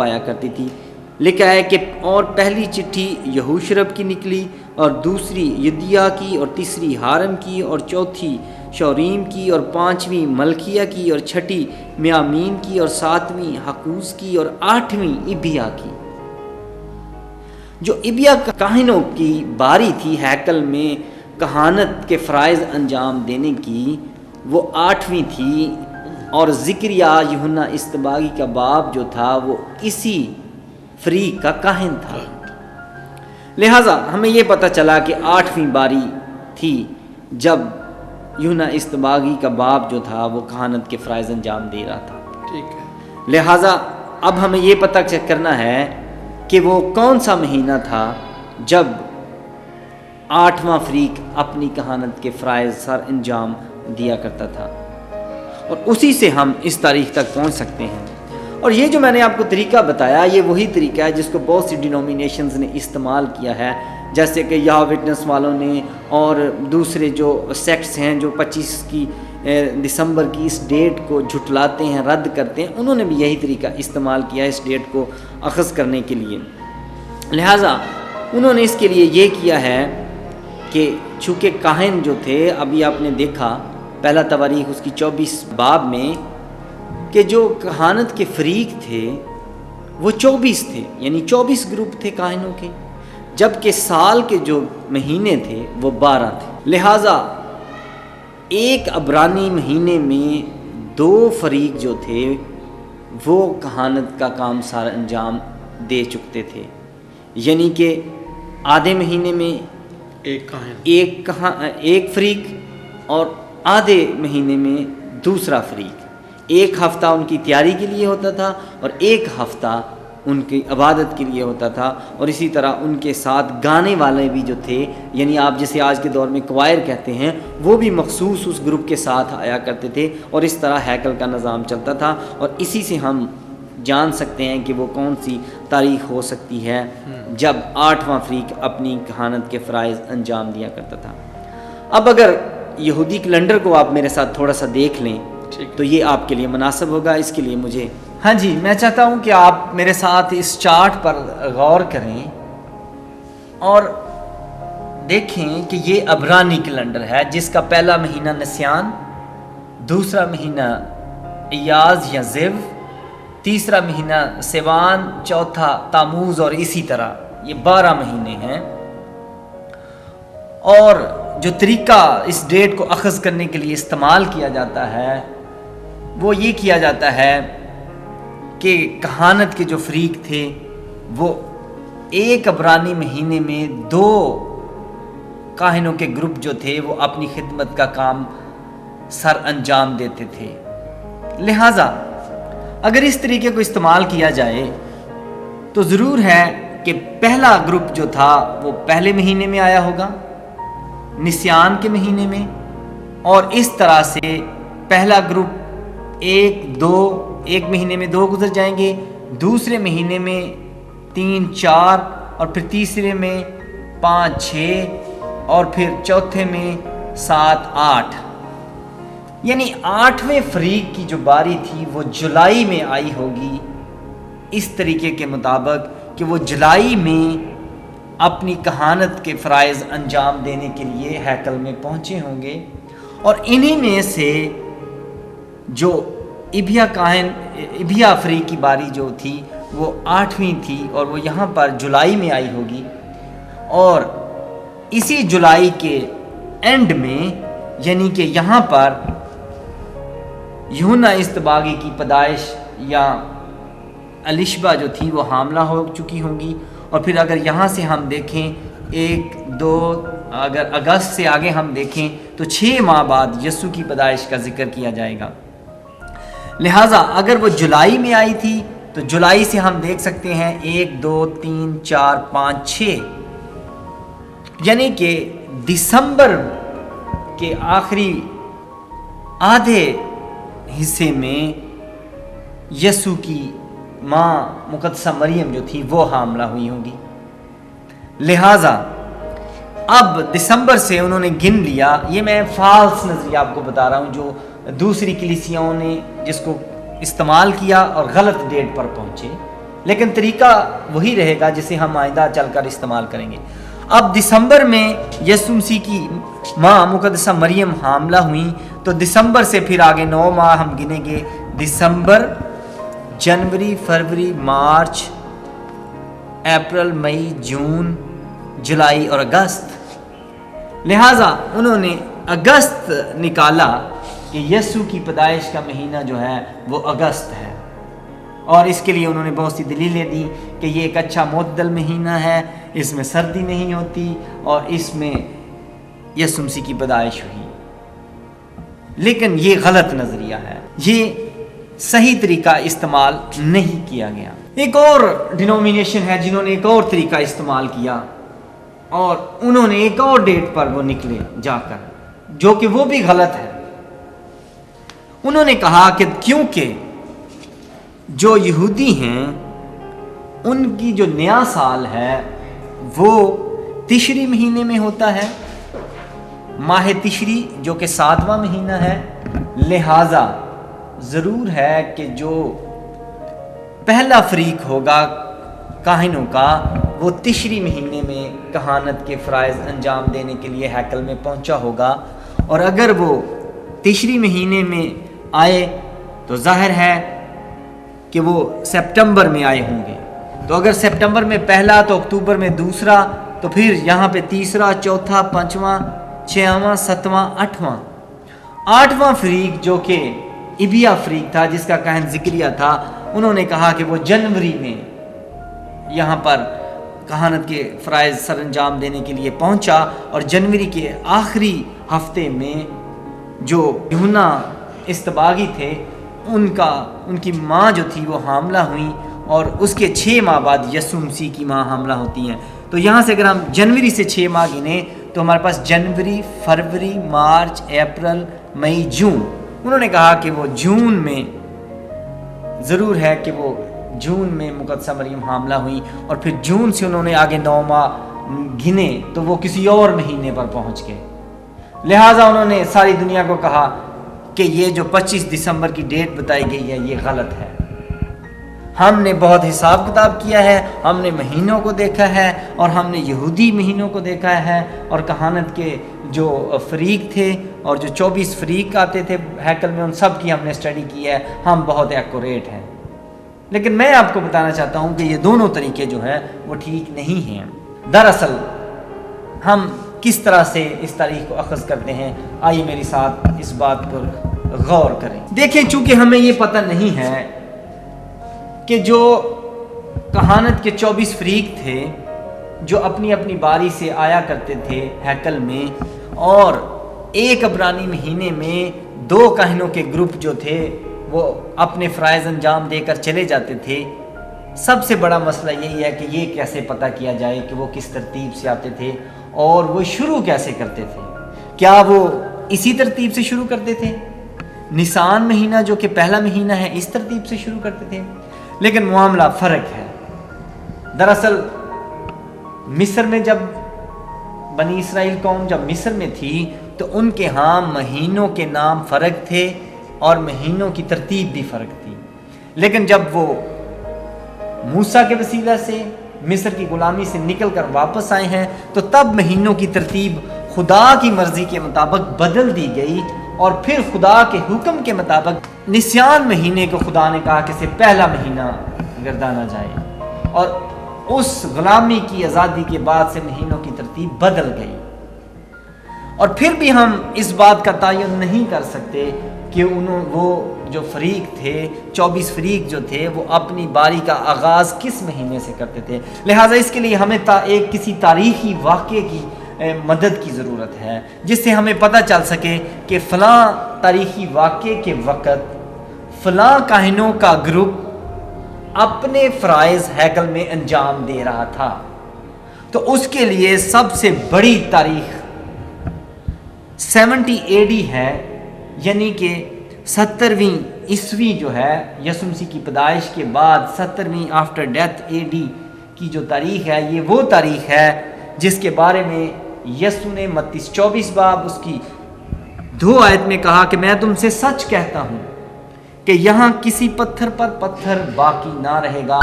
پایا کرتی تھی۔ لکھا ہے کہ اور پہلی چٹھی یہوشرب کی نکلی، اور دوسری یدیا کی، اور تیسری ہارم کی، اور چوتھی شوریم کی، اور پانچویں ملکیہ کی، اور چھٹی میامین کی، اور ساتویں حقوس کی، اور آٹھویں ابیا کی۔ جو ابیا کاہنوں کی باری تھی ہیکل میں کہانت کے فرائض انجام دینے کی، وہ آٹھویں تھی، اور زکریا یوحنا اصطباغی کا باپ جو تھا وہ اسی فریق کا کاہن تھا۔ لہٰذا ہمیں یہ پتہ چلا کہ آٹھویں باری تھی جب یوحنا اصطباغی کا باپ جو تھا وہ کہانت کے فرائض انجام دے رہا تھا۔ ٹھیک ہے۔ لہٰذا اب ہمیں یہ پتہ چیک کرنا ہے کہ وہ کون سا مہینہ تھا جب آٹھواں فریق اپنی کہانت کے فرائض سر انجام دیا کرتا تھا، اور اسی سے ہم اس تاریخ تک پہنچ سکتے ہیں۔ اور یہ جو میں نے آپ کو طریقہ بتایا، یہ وہی طریقہ ہے جس کو بہت سی ڈینومینیشنز نے استعمال کیا ہے، جیسے کہ یہوہ وٹنس والوں نے اور دوسرے جو سیکٹس ہیں جو 25 دسمبر کی اس ڈیٹ کو جھٹلاتے ہیں، رد کرتے ہیں، انہوں نے بھی یہی طریقہ استعمال کیا ہے اس ڈیٹ کو اخذ کرنے کے لیے۔ لہٰذا انہوں نے اس کے لیے یہ کیا ہے کہ چونکہ کاہن جو تھے، ابھی آپ نے دیکھا پہلا تواریخ اس کی 24 باب میں کہ جو کہانت کے فریق تھے وہ 24 تھے، یعنی 24 گروپ تھے کاہنوں کے، جبکہ سال کے جو مہینے تھے وہ 12 تھے۔ لہٰذا ایک عبرانی مہینے میں 2 فریق جو تھے وہ کہانت کا کام سارا انجام دے چکتے تھے، یعنی کہ آدھے مہینے میں ایک فریق اور آدھے مہینے میں دوسرا فریق۔ ایک ہفتہ ان کی تیاری کے لیے ہوتا تھا اور ایک ہفتہ ان کی عبادت کے لیے ہوتا تھا، اور اسی طرح ان کے ساتھ گانے والے بھی جو تھے، یعنی آپ جسے آج کے دور میں کوائر کہتے ہیں، وہ بھی مخصوص اس گروپ کے ساتھ آیا کرتے تھے، اور اس طرح ہیکل کا نظام چلتا تھا۔ اور اسی سے ہم جان سکتے ہیں کہ وہ کون سی تاریخ ہو سکتی ہے جب 8واں فریق اپنی کہانت کے فرائض انجام دیا کرتا تھا۔ اب اگر یہودی کیلنڈر کو آپ میرے ساتھ تھوڑا سا دیکھ لیں تو یہ آپ کے لیے مناسب ہوگا۔ اس کے لیے مجھے میں چاہتا ہوں کہ آپ میرے ساتھ اس چارٹ پر غور کریں اور دیکھیں کہ یہ عبرانی کیلنڈر ہے جس کا پہلا مہینہ نسیان، دوسرا مہینہ ایاز یا زیو، تیسرا مہینہ سیوان، چوتھا تاموز، اور اسی طرح یہ 12 مہینے ہیں۔ اور جو طریقہ اس ڈیٹ کو اخذ کرنے کے لیے استعمال کیا جاتا ہے وہ یہ کیا جاتا ہے کہ کہانت کے جو فریق تھے وہ ایک عبرانی مہینے میں 2 کاہنوں کے گروپ جو تھے وہ اپنی خدمت کا کام سر انجام دیتے تھے۔ لہٰذا اگر اس طریقے کو استعمال کیا جائے تو ضرور ہے کہ پہلا گروپ جو تھا وہ پہلے مہینے میں آیا ہوگا، نسیان کے مہینے میں، اور اس طرح سے پہلا گروپ ایک مہینے میں 2 گزر جائیں گے، دوسرے مہینے میں 3 4، اور پھر تیسرے میں 5 6، اور پھر چوتھے میں 7 8، یعنی 8ویں فریق کی جو باری تھی وہ جولائی میں آئی ہوگی، اس طریقے کے مطابق کہ وہ جولائی میں اپنی کہانت کے فرائض انجام دینے کے لیے ہیکل میں پہنچے ہوں گے۔ اور انہی میں سے جو ابیا فریق کی باری جو تھی وہ 8ویں تھی، اور وہ یہاں پر جولائی میں آئی ہوگی، اور اسی جولائی کے اینڈ میں یعنی کہ یہاں پر یوحنا اصطباغی کی پیدائش یا الشبہ جو تھی وہ حاملہ ہو چکی ہوں گی۔ اور پھر اگر یہاں سے ہم دیکھیں 1 2، اگر اگست سے آگے ہم دیکھیں تو 6 ماہ بعد یسوع کی پیدائش کا ذکر کیا جائے گا۔ لہٰذا اگر وہ جولائی میں آئی تھی تو جولائی سے ہم دیکھ سکتے ہیں 1 2 3 4 5 6، یعنی کہ دسمبر کے آخری آدھے حصے میں یسوع کی ماں مقدسہ مریم جو تھی وہ حاملہ ہوئی ہوگی۔ لہٰذا اب دسمبر سے انہوں نے گن لیا، یہ میں فالس نظریہ آپ کو بتا رہا ہوں جو دوسری کلیسیاؤں نے جس کو استعمال کیا اور غلط ڈیٹ پر پہنچے۔ لیکن طریقہ وہی رہے گا جسے ہم آئندہ چل کر استعمال کریں گے۔ اب دسمبر میں یسوع مسیح کی ماں مقدسہ مریم حاملہ ہوئیں، تو دسمبر سے پھر آگے 9 ماہ ہم گنیں گے، دسمبر، جنوری، فروری، مارچ، اپریل، مئی، جون، جولائی اور اگست۔ لہٰذا انہوں نے اگست نکالا کہ یسوع کی پیدائش کا مہینہ جو ہے وہ اگست ہے، اور اس کے لیے انہوں نے بہت سی دلیلیں دی کہ یہ ایک اچھا معتدل مہینہ ہے، اس میں سردی نہیں ہوتی اور اس میں یسوع مسیح کی پیدائش ہوئی۔ لیکن یہ غلط نظریہ ہے، یہ صحیح طریقہ استعمال نہیں کیا گیا۔ ایک اور ڈینومینیشن ہے جنہوں نے ایک اور طریقہ استعمال کیا، اور انہوں نے ایک اور ڈیٹ پر وہ نکلے جا کر، جو کہ وہ بھی غلط ہے۔ انہوں نے کہا کہ کیونکہ جو یہودی ہیں ان کی جو نیا سال ہے وہ تشری مہینے میں ہوتا ہے، ماہ تشری جو کہ 7واں مہینہ ہے، لہذا ضرور ہے کہ جو پہلا فریق ہوگا کاہنوں کا وہ تشری مہینے میں کہانت کے فرائض انجام دینے کے لیے ہیکل میں پہنچا ہوگا، اور اگر وہ تشری مہینے میں آئے تو ظاہر ہے کہ وہ سپٹمبر میں آئے ہوں گے، تو اگر سپٹمبر میں پہلا تو اکتوبر میں دوسرا، تو پھر یہاں پہ تیسرا، چوتھا، پانچواں، چھواں، ساتواں، آٹھواں فریق جو کہ ابیا فریق تھا جس کا کہن ذکریہ تھا، انہوں نے کہا کہ وہ جنوری میں یہاں پر کہانت کے فرائض سر انجام دینے کے لیے پہنچا، اور جنوری کے آخری ہفتے میں جو یوحنا استباغی تھے ان کی ماں جو تھی وہ حاملہ ہوئیں، اور اس کے 6 ماہ بعد یسوع مسیح کی ماں حاملہ ہوتی ہیں۔ تو یہاں سے اگر ہم جنوری سے 6 ماہ گنیں تو ہمارے پاس جنوری، فروری، مارچ، اپریل، مئی، جون۔ انہوں نے کہا کہ وہ جون میں ضرور ہے کہ وہ جون میں مقدسہ مریم حاملہ ہوئی، اور پھر جون سے انہوں نے آگے 9 ماہ گنے تو وہ کسی اور مہینے پر پہنچ گئے۔ لہٰذا انہوں نے ساری دنیا کو کہا کہ یہ جو 25 دسمبر کی ڈیٹ بتائی گئی ہے یہ غلط ہے۔ ہم نے بہت حساب کتاب کیا ہے، ہم نے مہینوں کو دیکھا ہے، اور ہم نے یہودی مہینوں کو دیکھا ہے، اور کہانت کے جو فریق تھے اور جو 24 فریق آتے تھے ہیکل میں، ان سب کی ہم نے اسٹڈی کی ہے، ہم بہت ایکوریٹ ہیں۔ لیکن میں آپ کو بتانا چاہتا ہوں کہ یہ دونوں طریقے جو ہیں وہ ٹھیک نہیں ہیں۔ دراصل ہم کس طرح سے اس تاریخ کو اخذ کرتے ہیں، آئیے میری ساتھ اس بات پر غور کریں۔ دیکھیں، چونکہ ہمیں یہ پتہ نہیں ہے کہ جو کہانت کے 24 فریق تھے جو اپنی اپنی باری سے آیا کرتے تھے ہیکل میں، اور ایک عبرانی مہینے میں 2 کاہنوں کے گروپ جو تھے وہ اپنے فرائض انجام دے کر چلے جاتے تھے، سب سے بڑا مسئلہ یہی ہے کہ یہ کیسے پتہ کیا جائے کہ وہ کس ترتیب سے آتے تھے اور وہ شروع کیسے کرتے تھے۔ کیا وہ اسی ترتیب سے شروع کرتے تھے؟ نسان مہینہ جو کہ پہلا مہینہ ہے اس ترتیب سے شروع کرتے تھے؟ لیکن معاملہ فرق ہے۔ دراصل مصر میں جب بنی اسرائیل قوم جب مصر میں تھی تو ان کے ہاں مہینوں کے نام فرق تھے اور مہینوں کی ترتیب بھی فرق تھی، لیکن جب وہ موسیٰ کے وسیلہ سے مصر کی غلامی سے نکل کر واپس آئے ہیں تو تب مہینوں کی ترتیب خدا کی مرضی کے مطابق بدل دی گئی، اور پھر خدا کے حکم کے مطابق نسیان مہینے کو خدا نے کہا کہ اسے پہلا مہینہ گردانا جائے، اور اس غلامی کی آزادی کے بعد سے مہینوں کی ترتیب بدل گئی۔ اور پھر بھی ہم اس بات کا تعین نہیں کر سکتے کہ وہ جو فریق تھے 24 فریق جو تھے وہ اپنی باری کا آغاز کس مہینے سے کرتے تھے۔ لہٰذا اس کے لیے ہمیں کسی تاریخی واقعے کی مدد کی ضرورت ہے جس سے ہمیں پتہ چل سکے کہ فلاں تاریخی واقعے کے وقت فلاں کاہنوں کا گروپ اپنے فرائض ہیکل میں انجام دے رہا تھا۔ تو اس کے لیے سب سے بڑی تاریخ 70 AD ہے، یعنی کہ 70ویں عیسوی جو ہے یسوع مسیح کی پیدائش کے بعد 70ویں آفٹر ڈیتھ AD کی جو تاریخ ہے، یہ وہ تاریخ ہے جس کے بارے میں یسوع نے متی 24 باب اس کی 2 آیت میں کہا کہ میں تم سے سچ کہتا ہوں کہ یہاں کسی پتھر پر پتھر باقی نہ رہے گا